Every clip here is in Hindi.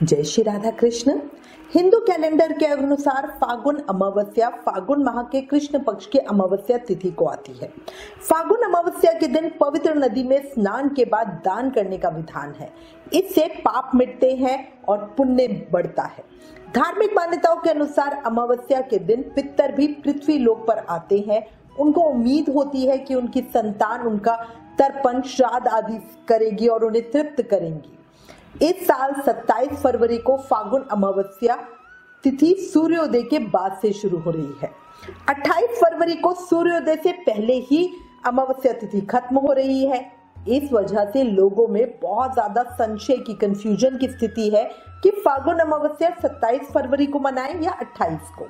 जय श्री राधा कृष्ण। हिंदू कैलेंडर के अनुसार फागुन अमावस्या फागुन माह के कृष्ण पक्ष की अमावस्या तिथि को आती है। फागुन अमावस्या के दिन पवित्र नदी में स्नान के बाद दान करने का विधान है। इससे पाप मिटते हैं और पुण्य बढ़ता है। धार्मिक मान्यताओं के अनुसार अमावस्या के दिन पितर भी पृथ्वी लोक पर आते हैं। उनको उम्मीद होती है कि उनकी संतान उनका तर्पण श्राद्ध आदि करेगी और उन्हें तृप्त करेंगी। इस साल 27 फरवरी को फागुन अमावस्या तिथि सूर्योदय के बाद से शुरू हो रही है। 28 फरवरी को सूर्योदय से पहले ही अमावस्या तिथि खत्म हो रही है। इस वजह से लोगों में बहुत ज्यादा संशय की कंफ्यूजन की स्थिति है कि फागुन अमावस्या 27 फरवरी को मनाएं या 28 को।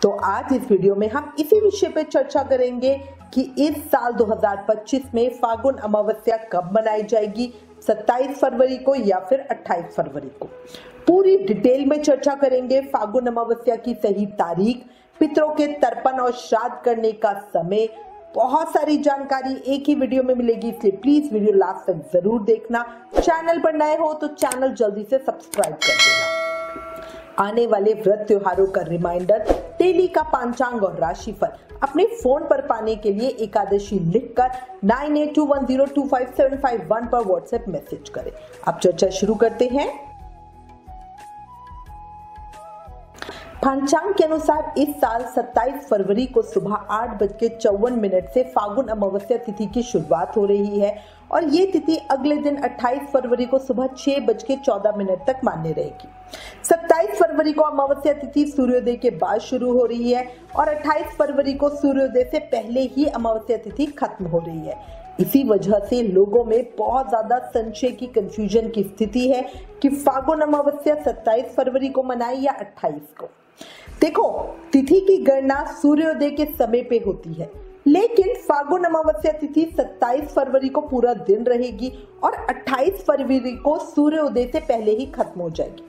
तो आज इस वीडियो में हम इसी विषय पे चर्चा करेंगे कि इस साल 2025 में फागुन अमावस्या कब मनाई जाएगी, 27 फरवरी को या फिर 28 फरवरी को। पूरी डिटेल में चर्चा करेंगे। फागुन अमावस्या की सही तारीख, पितरों के तर्पण और श्राद्ध करने का समय, बहुत सारी जानकारी एक ही वीडियो में मिलेगी, इसलिए प्लीज वीडियो लास्ट तक जरूर देखना। चैनल पर नए हो तो चैनल जल्दी से सब्सक्राइब कर देना। आने वाले व्रत त्योहारों का रिमाइंडर, डेली का पंचांग और राशिफल अपने फोन पर पाने के लिए एकादशी लिखकर 9821025751 पर व्हाट्सएप मैसेज करें। अब चर्चा शुरू करते हैं। पंचांग के अनुसार इस साल 27 फरवरी को सुबह 8:54 से फागुन अमावस्या तिथि की शुरुआत हो रही है और ये तिथि अगले दिन 28 फरवरी को सुबह 6:14 तक मान्य रहेगी। 27 फरवरी को अमावस्या तिथि सूर्योदय के बाद शुरू हो रही है और 28 फरवरी को सूर्योदय से पहले ही अमावस्या तिथि खत्म हो रही है। इसी वजह से लोगों में बहुत ज्यादा संशय की कंफ्यूजन की स्थिति है कि फागुन अमावस्या 27 फरवरी को मनाएं या 28 को। देखो, तिथि की गणना सूर्योदय के समय पे होती है, लेकिन फागुन अमावस्या तिथि 27 फरवरी को पूरा दिन रहेगी और 28 फरवरी को सूर्योदय से पहले ही खत्म हो जाएगी।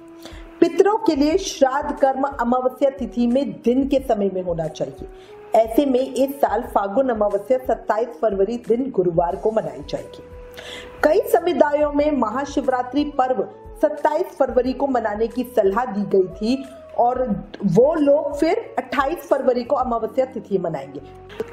पितरों के लिए श्राद्ध कर्म अमावस्या तिथि में दिन के समय में होना चाहिए। ऐसे में इस साल फागुन अमावस्या 27 फरवरी दिन गुरुवार को मनाई जाएगी। कई समुदायों में महाशिवरात्रि पर्व 27 फरवरी को मनाने की सलाह दी गई थी और वो लोग फिर 28 फरवरी को अमावस्या तिथि मनाएंगे,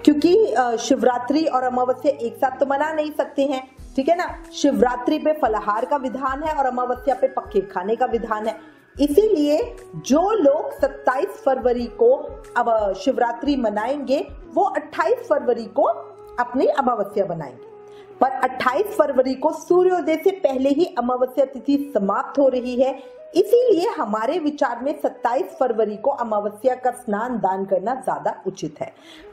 क्योंकि शिवरात्रि और अमावस्या एक साथ तो मना नहीं सकते हैं, ठीक है ना। शिवरात्रि पे फलाहार का विधान है और अमावस्या पे पक्के खाने का विधान है। इसीलिए जो लोग 27 फरवरी को अब शिवरात्रि मनाएंगे वो 28 फरवरी को अपनी अमावस्या मनाएंगे। पर 28 फरवरी को सूर्योदय से पहले ही अमावस्या तिथि समाप्त हो रही है, इसीलिए हमारे विचार में 27 फरवरी को अमावस्या का स्नान दान करना ज्यादा उचित है।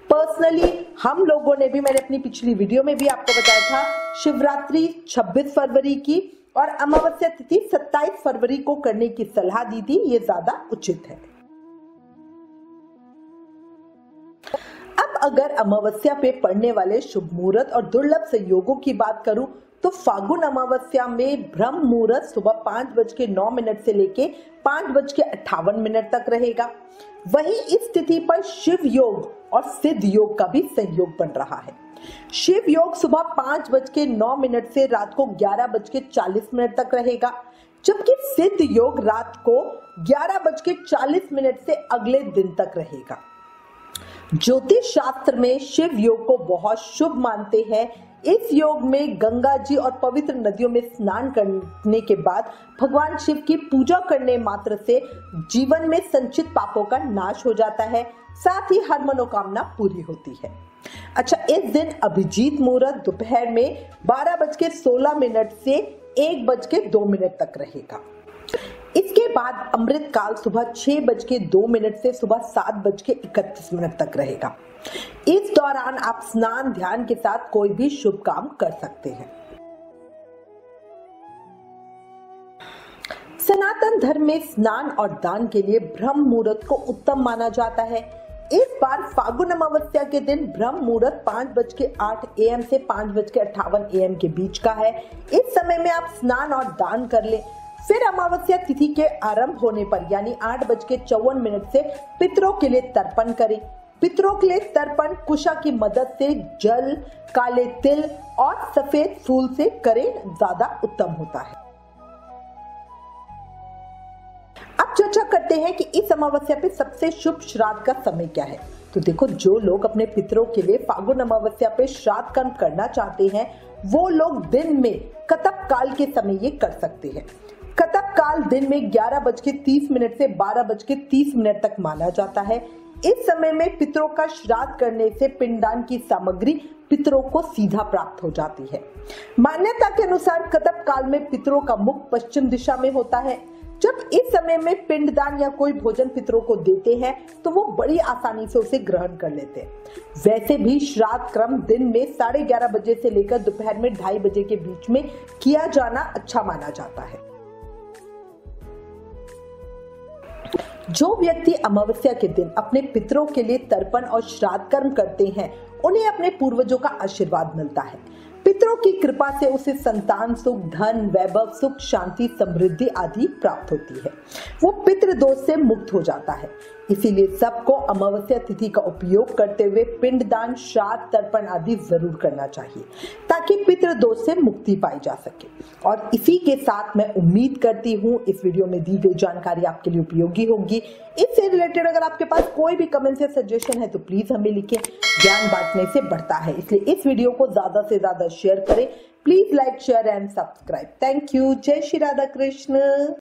पर्सनली हम लोगों ने भी, मैंने अपनी पिछली वीडियो में भी आपको बताया था, शिवरात्रि 26 फरवरी की और अमावस्या तिथि 27 फरवरी को करने की सलाह दी थी। ये ज्यादा उचित है। अब अगर अमावस्या पे पड़ने वाले शुभ मुहूर्त और दुर्लभ संयोगों की बात करूं तो फागुन अमावस्या में ब्रह्म मुहूर्त सुबह 5:09 से लेके 5:58 तक रहेगा। वहीं इस तिथि पर शिव योग और सिद्ध योग का भी संयोग बन रहा है। शिव योग सुबह 5:09 से रात को 11:40 तक रहेगा, जबकि सिद्ध योग रात को 11:40 से अगले दिन तक रहेगा। ज्योतिष शास्त्र में शिव योग को बहुत शुभ मानते हैं। इस योग में गंगा जी और पवित्र नदियों में स्नान करने के बाद भगवान शिव की पूजा करने मात्र से जीवन में संचित पापों का नाश हो जाता है, साथ ही हर मनोकामना पूरी होती है। अच्छा, इस दिन अभिजीत मुहूर्त दोपहर में 12:16 से 1:02 तक रहेगा। इसके बाद अमृत काल सुबह 6:02 से सुबह 7:31 तक रहेगा। इस दौरान आप स्नान ध्यान के साथ कोई भी शुभ काम कर सकते हैं। सनातन धर्म में स्नान और दान के लिए ब्रह्म मुहूर्त को उत्तम माना जाता है। इस बार फागुन अमावस्या के दिन ब्रह्म मुहूर्त 5:08 AM से 5:58 AM के बीच का है। इस समय में आप स्नान और दान कर लें। फिर अमावस्या तिथि के आरंभ होने पर यानी 8:54 से पितरों के लिए तर्पण करें। पितरों के लिए तर्पण कुशा की मदद से जल, काले तिल और सफेद फूल से करें, ज्यादा उत्तम होता है। चर्चा करते हैं कि इस अमावस्या पे सबसे शुभ श्राद्ध का समय क्या है। तो देखो, जो लोग अपने पितरों के लिए फागुन अमावस्या पे श्राद्ध कर्म करना चाहते हैं वो लोग दिन में कतप काल के समय ये कर सकते हैं। कतप काल दिन में 11:30 से 12:30 तक माना जाता है। इस समय में पितरों का श्राद्ध करने से पिंडदान की सामग्री पितरों को सीधा प्राप्त हो जाती है। मान्यता के अनुसार कतप काल में पितरों का मुख पश्चिम दिशा में होता है। जब इस समय में पिंडदान या कोई भोजन पितरों को देते हैं तो वो बड़ी आसानी से उसे ग्रहण कर लेते हैं। वैसे भी श्राद्ध क्रम दिन में 11:30 बजे से लेकर दोपहर में 2:30 बजे के बीच में किया जाना अच्छा माना जाता है। जो व्यक्ति अमावस्या के दिन अपने पितरों के लिए तर्पण और श्राद्ध कर्म करते हैं उन्हें अपने पूर्वजों का आशीर्वाद मिलता है। पितरों की कृपा से उसे संतान सुख, धन, वैभव, सुख, शांति, समृद्धि आदि प्राप्त होती है। वो पितृदोष से मुक्त हो जाता है। इसीलिए सबको अमावस्या तिथि का उपयोग करते हुए पिंडदान, श्राद्ध, तर्पण आदि जरूर करना चाहिए ताकि पितृदोष से मुक्ति पाई जा सके। और इसी के साथ मैं उम्मीद करती हूँ इस वीडियो में दी गई जानकारी आपके लिए उपयोगी होगी। इससे रिलेटेड अगर आपके पास कोई भी कमेंट या सजेशन है तो प्लीज हमें लिखें। ज्ञान बांटने से बढ़ता है, इसलिए इस वीडियो को ज्यादा से ज्यादा शेयर करें। Please like, share and subscribe. Thank you. जय श्री राधा कृष्ण।